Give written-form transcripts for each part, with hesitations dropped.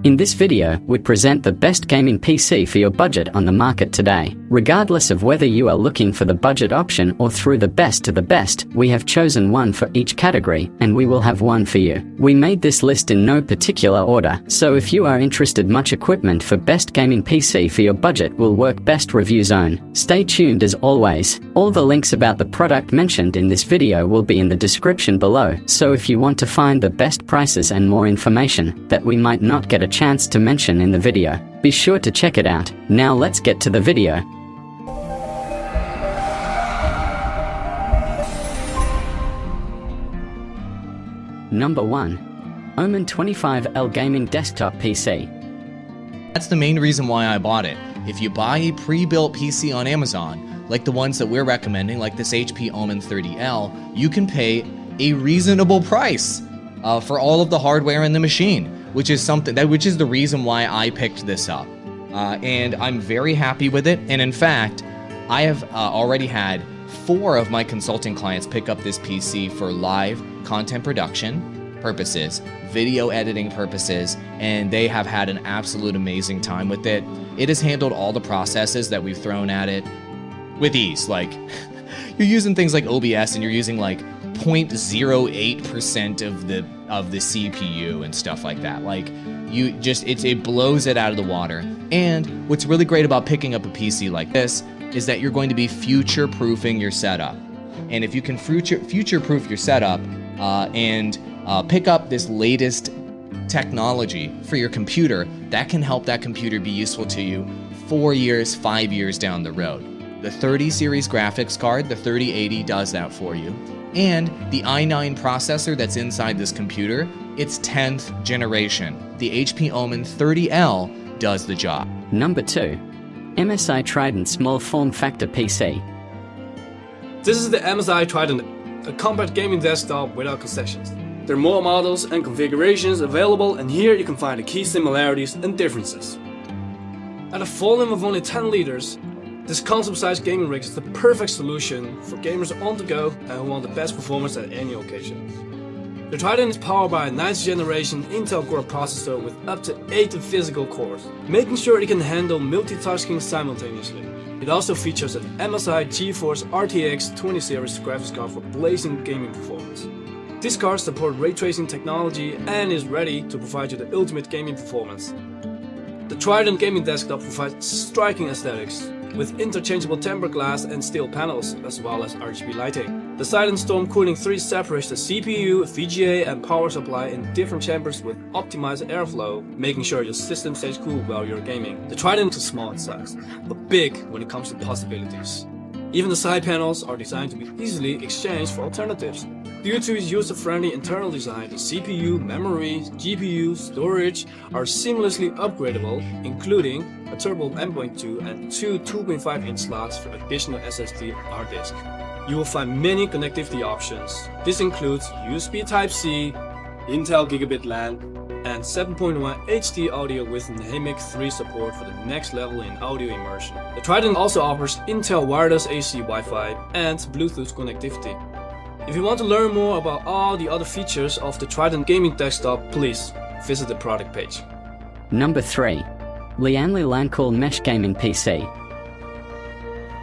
In this video, we present the best gaming PC for your budget on the market today. Regardless of whether you are looking for the budget option or through the best to the best, we have chosen one for each category, and we will have one for you. We made this list in no particular order, so if you are interested, much equipment for best gaming PC for your budget will work best review zone. Stay tuned as always. All the links about the product mentioned in this video will be in the description below, so if you want to find the best prices and more information that we might not get a chance to mention in the video, be sure to check it out. Now let's get to the video. Number 1. OMEN 25L Gaming Desktop PC. That's the main reason why I bought it. If you buy a pre-built PC on Amazon, like the ones that we're recommending, like this HP OMEN 30L, you can pay a reasonable price for all of the hardware in the machine, which is the reason why I picked this up. And I'm very happy with it. And in fact, I have already had 4 of my consulting clients pick up this PC for live content production purposes, video editing purposes, and they have had an absolute amazing time with it. It has handled all the processes that we've thrown at it with ease. Like, you're using things like OBS and you're using like 0.08% of the CPU and stuff like that. Like, it blows it out of the water. And what's really great about picking up a PC like this is that you're going to be future-proofing your setup. And if you can future-proof your setup and pick up this latest technology for your computer, that can help that computer be useful to you 4 years, 5 years down the road. The 30 series graphics card, the 3080, does that for you. And the i9 processor that's inside this computer, it's 10th generation. The HP OMEN 30L does the job. Number 2. MSI Trident Small Form Factor PC. This is the MSI Trident, a compact gaming desktop without concessions. There are more models and configurations available, and here you can find the key similarities and differences. At a volume of only 10 liters, this concept-sized gaming rig is the perfect solution for gamers on the go and who want the best performance at any occasion. The Trident is powered by a 9th generation Intel Core processor with up to 8 physical cores, making sure it can handle multitasking simultaneously. It also features an MSI GeForce RTX 20 series graphics card for blazing gaming performance. This card supports ray tracing technology and is ready to provide you the ultimate gaming performance. The Trident gaming desktop provides striking aesthetics, with interchangeable tempered glass and steel panels, as well as RGB lighting. The Silent Storm Cooling 3 separates the CPU, VGA and power supply in different chambers with optimized airflow, making sure your system stays cool while you're gaming. The Trident is small in size, but big when it comes to possibilities. Even the side panels are designed to be easily exchanged for alternatives. Due to its user-friendly internal design, the CPU, memory, GPU, storage are seamlessly upgradable, including a Turbo M.2 and 2 2.5-inch slots for additional SSD hard disk. You will find many connectivity options. This includes USB Type-C, Intel Gigabit LAN, and 7.1 HD audio with HEMIC 3 support for the next level in audio immersion. The Trident also offers Intel wireless AC Wi-Fi and Bluetooth connectivity. If you want to learn more about all the other features of the Trident gaming desktop, please visit the product page. Number 3. Lianli Lancool Mesh Gaming PC.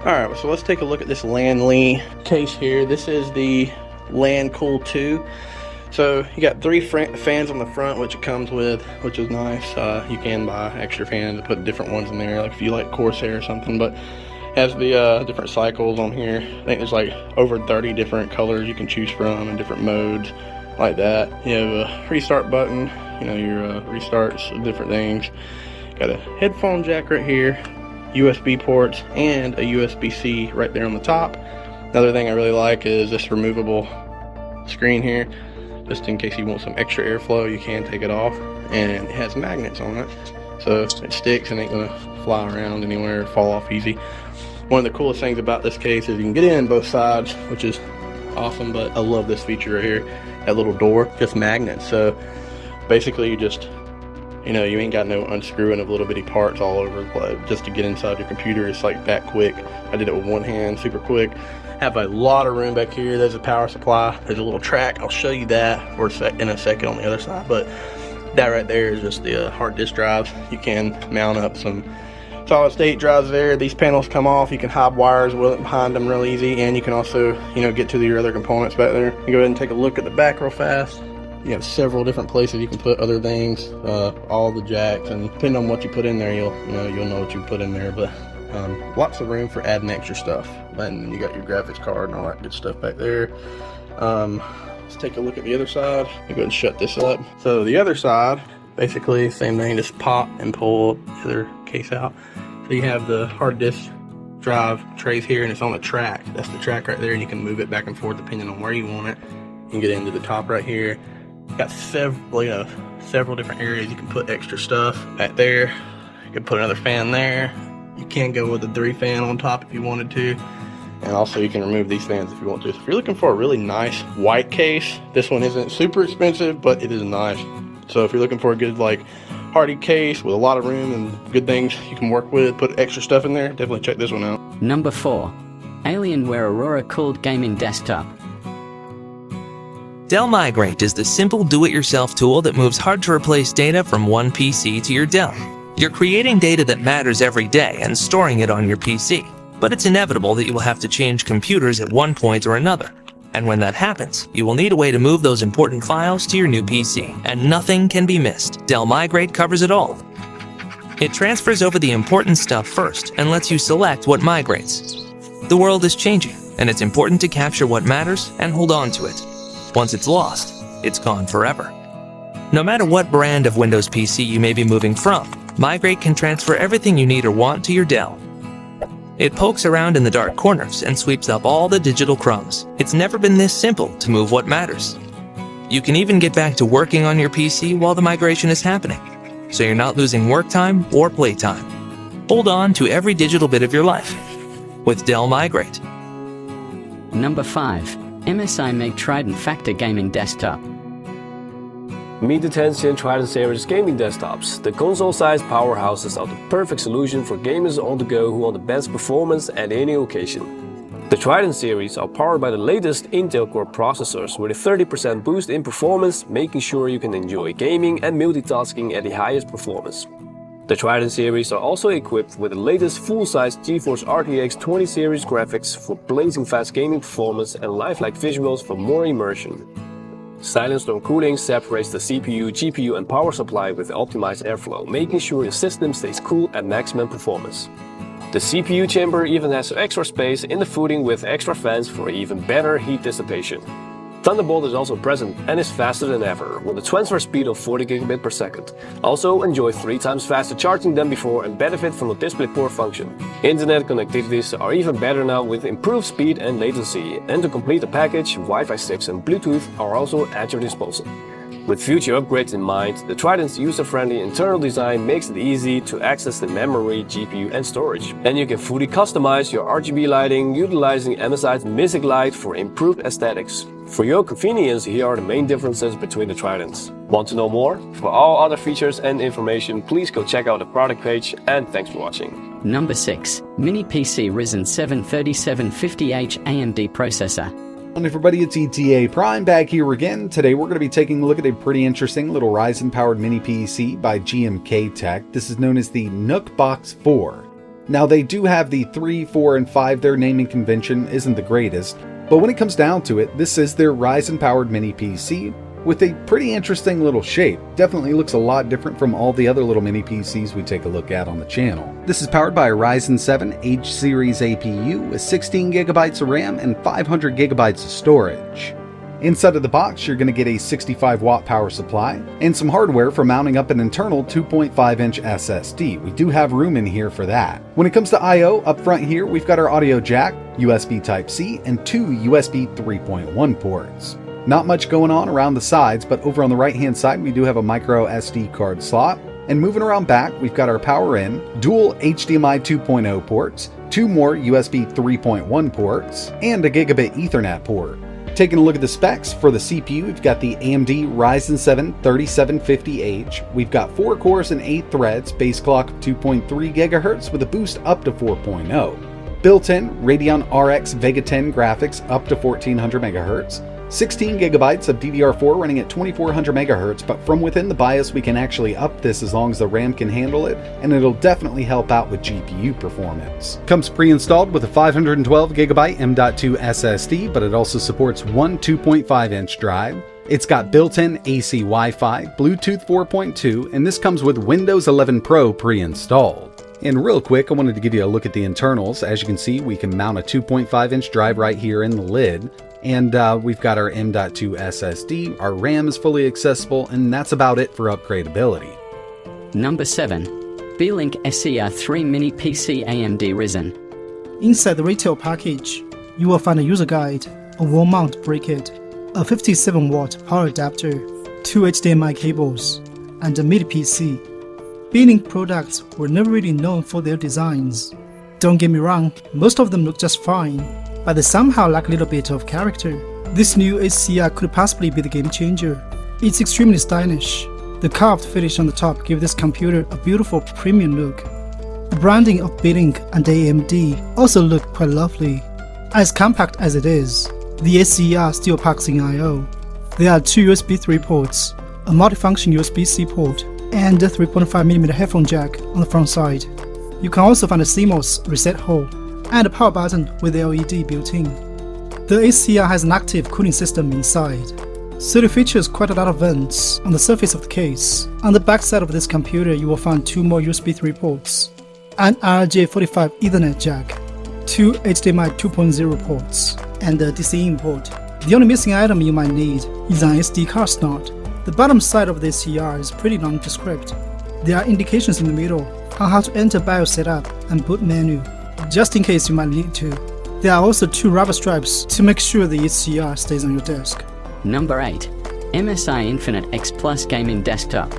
Alright, so let's take a look at this Lianli case here. This is the Lancool 2. So you got 3 fans on the front, which it comes with, which is nice. You can buy extra fans and put different ones in there, like if you like Corsair or something, but has the different cycles on here. I think there's like over 30 different colors you can choose from and different modes like that. You have a restart button, you know, your restarts, different things. Got a headphone jack right here, USB ports, and a USB-C right there on the top. Another thing I really like is this removable screen here. Just in case you want some extra airflow, you can take it off. And it has magnets on it, so it sticks and ain't gonna fly around anywhere or fall off easy. One of the coolest things about this case is you can get in both sides, which is awesome, but I love this feature right here. That little door, just magnets. So basically you just, you know, you ain't got no unscrewing of little bitty parts all over. Just to get inside your computer, it's like that quick. I did it with one hand, super quick. Have a lot of room back here. There's a power supply. There's a little track. I'll show you that in a second on the other side. But That right there is just the hard disk drive. You can mount up some solid state drives there. These panels come off. You can hide wires behind them real easy, and you can also, get to your other components back there. You go ahead and take a look at the back real fast. You have several different places you can put other things, all the jacks, and depending on what you put in there, you'll know what you put in there. But lots of room for adding extra stuff. And you got your graphics card and all that good stuff back there. Let's take a look at the other side. I'll go ahead and shut this up. So the other side, basically same thing, just pop and pull the other case out. So you have the hard disk drive trays here, and it's on the track. That's the track right there, and you can move it back and forth depending on where you want it. You can get into the top right here. Got several different areas you can put extra stuff back there. You can put another fan there. You can go with a 3 fan on top if you wanted to. And also you can remove these fans if you want to. So if you're looking for a really nice white case, this one isn't super expensive, but it is nice. So if you're looking for a good hardy case with a lot of room and good things you can work with, put extra stuff in there, definitely check this one out. Number 4. Alienware Aurora Cooled Gaming Desktop. Dell Migrate is the simple do-it-yourself tool that moves hard-to-replace data from one PC to your Dell. You're creating data that matters every day and storing it on your PC. But it's inevitable that you will have to change computers at one point or another. And when that happens, you will need a way to move those important files to your new PC, and nothing can be missed. Dell Migrate covers it all. It transfers over the important stuff first and lets you select what migrates. The world is changing, and it's important to capture what matters and hold on to it. Once it's lost, it's gone forever. No matter what brand of Windows PC you may be moving from, Migrate can transfer everything you need or want to your Dell. It pokes around in the dark corners and sweeps up all the digital crumbs. It's never been this simple to move what matters. You can even get back to working on your PC while the migration is happening, so you're not losing work time or play time. Hold on to every digital bit of your life with Dell Migrate. Number 5. MSI Meg Trident Factor Gaming Desktop. Meet the 10th Gen Trident series gaming desktops. The console-sized powerhouses are the perfect solution for gamers on the go who want the best performance at any occasion. The Trident series are powered by the latest Intel Core processors with a 30% boost in performance, making sure you can enjoy gaming and multitasking at the highest performance. The Trident series are also equipped with the latest full-size GeForce RTX 20 series graphics for blazing fast gaming performance and lifelike visuals for more immersion. Silent storm cooling separates the CPU, GPU and power supply with optimized airflow, making sure the system stays cool at maximum performance. The CPU chamber even has extra space in the footing with extra fans for even better heat dissipation. Thunderbolt is also present and is faster than ever, with a transfer speed of 40 gigabit per second. Also enjoy 3 times faster charging than before and benefit from the DisplayPort function. Internet connectivities are even better now with improved speed and latency, and to complete the package, Wi-Fi 6 and Bluetooth are also at your disposal. With future upgrades in mind, the Trident's user-friendly internal design makes it easy to access the memory, GPU and storage. And you can fully customize your RGB lighting utilizing MSI's Mystic Light for improved aesthetics. For your convenience, here are the main differences between the Tridents. Want to know more? For all other features and information, please go check out the product page, and thanks for watching. Number 6. Mini PC Ryzen 7 3750H AMD processor. Hello everybody, it's ETA Prime back here again. Today we're going to be taking a look at a pretty interesting little Ryzen powered mini PC by GMK Tech. This is known as the Nook Box 4. Now they do have the 3, 4, and 5. Their naming convention isn't the greatest, but when it comes down to it, this is their Ryzen powered mini PC with a pretty interesting little shape. Definitely looks a lot different from all the other little mini PCs we take a look at on the channel. This is powered by a Ryzen 7 H series APU with 16 gigabytes of RAM and 500 gigabytes of storage. Inside of the box, you're going to get a 65 watt power supply and some hardware for mounting up an internal 2.5 inch SSD. We do have room in here for that. When it comes to I/O, up front here, we've got our audio jack, USB Type-C, and 2 USB 3.1 ports. Not much going on around the sides, but over on the right hand side we do have a micro SD card slot. And moving around back, we've got our power in, dual HDMI 2.0 ports, 2 more USB 3.1 ports, and a gigabit Ethernet port. Taking a look at the specs, for the CPU we've got the AMD Ryzen 7 3750H. We've got 4 cores and 8 threads, base clock of 2.3 GHz with a boost up to 4.0. Built-in Radeon RX Vega 10 graphics up to 1400 MHz. 16 gigabytes of DDR4 running at 2400 megahertz, but from within the BIOS we can actually up this as long as the RAM can handle it, and it'll definitely help out with GPU performance. Comes pre-installed with a 512 gigabyte M.2 SSD, but it also supports one 2.5 inch drive. It's got built-in AC Wi-Fi, Bluetooth 4.2, and this comes with Windows 11 Pro pre-installed. And real quick, I wanted to give you a look at the internals. As you can see, we can mount a 2.5 inch drive right here in the lid. And we've got our M.2 SSD, our RAM is fully accessible, and that's about it for upgradability. Number 7. Beelink SCR3 Mini PC AMD Ryzen. Inside the retail package, you will find a user guide, a wall mount bracket, a 57-watt power adapter, 2 HDMI cables, and a mini PC. Beelink products were never really known for their designs. Don't get me wrong, most of them look just fine, but they somehow lack a little bit of character. This new SCR could possibly be the game changer. It's extremely stylish. The carved finish on the top gives this computer a beautiful premium look. The branding of Beelink and AMD also look quite lovely. As compact as it is, the SCR still packs in I/O. There are 2 USB 3 ports, a multifunction USB-C port, and a 3.5mm headphone jack on the front side. You can also find a CMOS reset hole and a power button with LED built in. The SCR has an active cooling system inside, so it features quite a lot of vents on the surface of the case. On the back side of this computer you will find 2 more USB 3 ports, an RJ45 Ethernet jack, 2 HDMI 2.0 ports, and a DC-in port. The only missing item you might need is an SD card slot. The bottom side of the SCR is pretty nondescript. There are indications in the middle on how to enter BIOS setup and boot menu, just in case you might need to. There are also 2 rubber stripes to make sure the SCR stays on your desk. Number 8. MSI Infinite X Plus Gaming Desktop.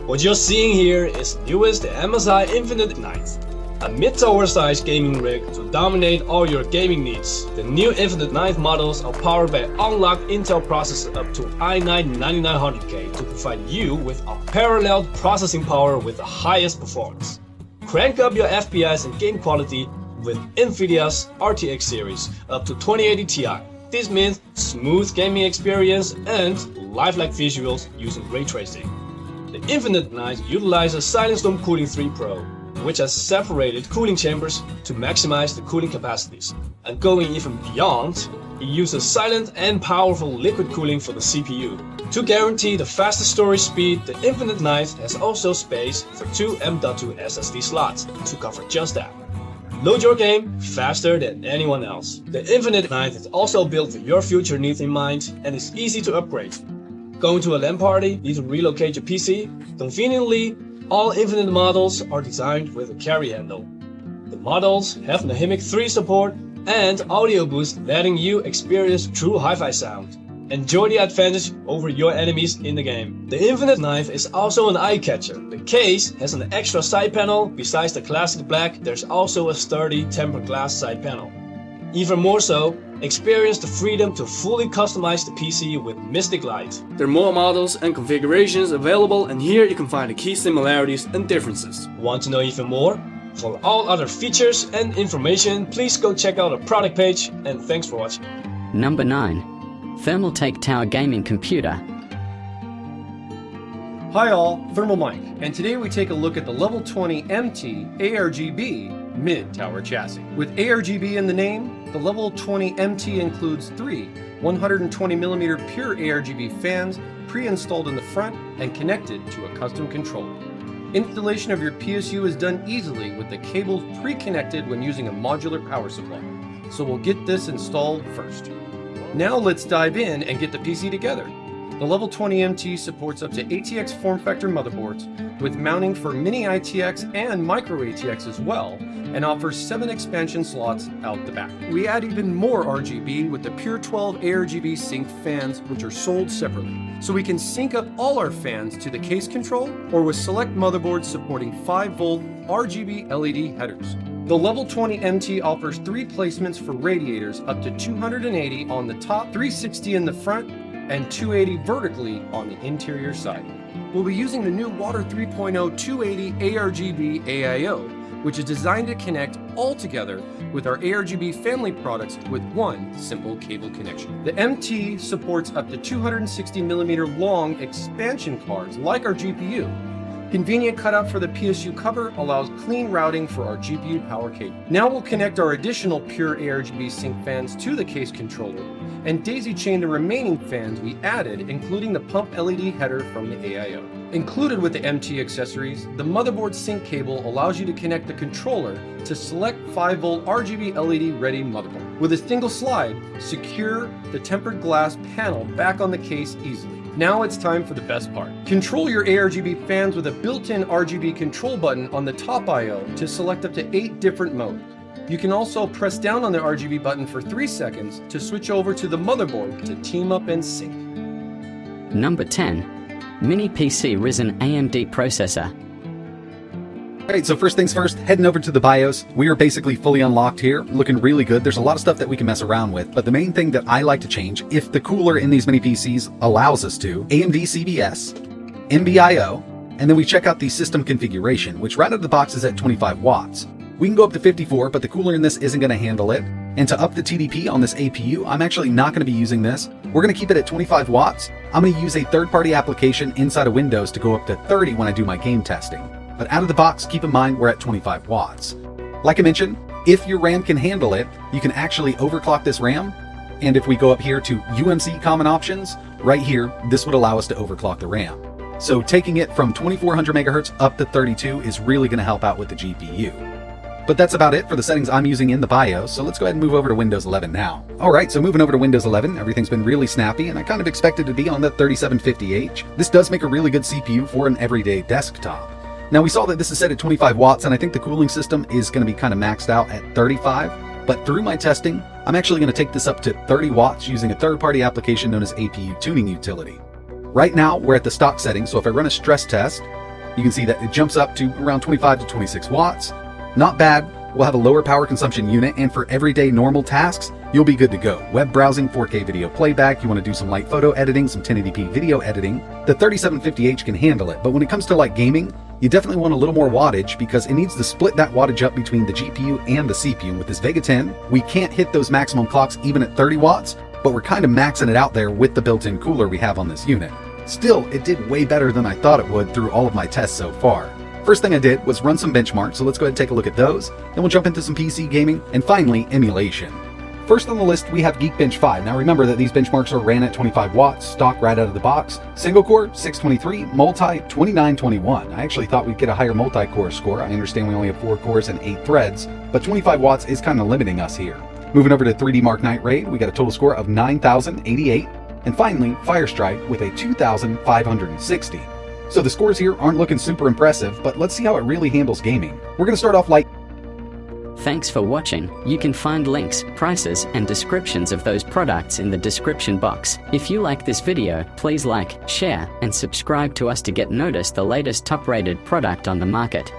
What you're seeing here is the newest MSI Infinite Knight, a mid-to-oversized gaming rig to dominate all your gaming needs. The new Infinite Knight models are powered by unlocked Intel processor up to i9-9900K to provide you with unparalleled processing power with the highest performance. Crank up your FPS and game quality with NVIDIA's RTX series up to 2080 Ti. This means smooth gaming experience and lifelike visuals using ray tracing. The Infinite Knight utilizes Silent Storm Cooling 3 Pro, which has separated cooling chambers to maximize the cooling capacities. And going even beyond, it uses silent and powerful liquid cooling for the CPU. To guarantee the fastest storage speed, the Infinite Knight has also space for 2 M.2 SSD slots to cover just that. Load your game faster than anyone else. The Infinite Knight is also built with your future needs in mind and is easy to upgrade. Going to a LAN party, need to relocate your PC? Conveniently, all Infinite models are designed with a carry handle. The models have Nahimic 3 support and audio boost, letting you experience true hi-fi sound. Enjoy the advantage over your enemies in the game. The Infinite Knife is also an eye catcher. The case has an extra side panel. Besides the classic black, there's also a sturdy tempered glass side panel. Even more so, experience the freedom to fully customize the PC with Mystic Light. There are more models and configurations available, and here you can find the key similarities and differences. Want to know even more? For all other features and information, please go check out our product page, and thanks for watching. Number 9. Thermaltake Tower Gaming Computer. Hi all, Thermal Mike, and today we take a look at the Level 20 MT ARGB mid-tower chassis. With ARGB in the name, the Level 20 MT includes 3 120mm pure ARGB fans pre-installed in the front and connected to a custom controller. Installation of your PSU is done easily with the cables pre-connected when using a modular power supply, so we'll get this installed first. Now let's dive in and get the PC together. The Level 20 MT supports up to ATX form factor motherboards with mounting for mini ITX and micro ATX as well, and offers 7 expansion slots out the back. We add even more RGB with the Pure 12 ARGB synced fans, which are sold separately, so we can sync up all our fans to the case control or with select motherboards supporting 5V RGB LED headers. The Level 20 MT offers 3 placements for radiators up to 280 on the top, 360 in the front, and 280 vertically on the interior side. We'll be using the new Water 3.0 280 ARGB AIO which is designed to connect all together with our ARGB family products with one simple cable connection. The MT supports up to 260mm long expansion cards like our GPU. Convenient cutout for the PSU cover allows clean routing for our GPU power cable. Now we'll connect our additional pure ARGB sync fans to the case controller and daisy chain the remaining fans we added, including the pump LED header from the AIO. Included with the MT accessories, the motherboard sync cable allows you to connect the controller to select 5V RGB LED ready motherboard. With a single slide, secure the tempered glass panel back on the case easily. Now it's time for the best part. Control your ARGB fans with a built-in RGB control button on the top I/O to select up to 8 different modes. You can also press down on the RGB button for 3 seconds to switch over to the motherboard to team up and sync. Number 10. Mini PC Ryzen AMD processor. Alright, so first things first, heading over to the BIOS. We are basically fully unlocked here, looking really good. There's a lot of stuff that we can mess around with, but the main thing that I like to change, if the cooler in these mini PCs allows us to, AMD CBS, NBIO, and then we check out the system configuration, which right out of the box is at 25 watts. We can go up to 54, but the cooler in this isn't going to handle it. And to up the TDP on this APU, I'm actually not going to be using this. We're going to keep it at 25 watts. I'm going to use a third-party application inside of Windows to go up to 30 when I do my game testing. But out of the box, keep in mind we're at 25 watts. Like I mentioned, if your RAM can handle it, you can actually overclock this RAM. And if we go up here to UMC common options, right here, this would allow us to overclock the RAM. So taking it from 2400 megahertz up to 32 is really going to help out with the GPU. But that's about it for the settings I'm using in the BIOS, so let's go ahead and move over to Windows 11 now. Alright, so moving over to Windows 11, everything's been really snappy, and I kind of expected to be on the 3750H. This does make a really good CPU for an everyday desktop. Now we saw that this is set at 25 watts, and I think the cooling system is going to be kind of maxed out at 35, but through my testing, I'm actually going to take this up to 30 watts using a third-party application known as APU Tuning Utility. Right now, we're at the stock setting, so if I run a stress test, you can see that it jumps up to around 25 to 26 watts. Not bad. We'll have a lower power consumption unit, and for everyday normal tasks, you'll be good to go. Web browsing, 4K video playback, you want to do some light photo editing, some 1080p video editing, the 3750H can handle it. But when it comes to like gaming, you definitely want a little more wattage because it needs to split that wattage up between the GPU and the CPU. With this Vega 10, we can't hit those maximum clocks even at 30 watts, but we're kind of maxing it out there with the built-in cooler we have on this unit. Still, it did way better than I thought it would through all of my tests so far. First thing I did was run some benchmarks, so let's go ahead and take a look at those. Then we'll jump into some PC gaming, and finally, emulation. First on the list, we have Geekbench 5. Now remember that these benchmarks are ran at 25 watts, stock right out of the box. Single core, 623, multi, 2921. I actually thought we'd get a higher multi-core score. I understand we only have 4 cores and 8 threads, but 25 watts is kind of limiting us here. Moving over to 3D Mark Knight Raid, we got a total score of 9,088. And finally, Firestrike with a 2,560. So the scores here aren't looking super impressive, but let's see how it really handles gaming. We're going to start off light. Thanks for watching. You can find links, prices, and descriptions of those products in the description box. If you like this video, please like, share, and subscribe to us to get noticed the latest top-rated product on the market.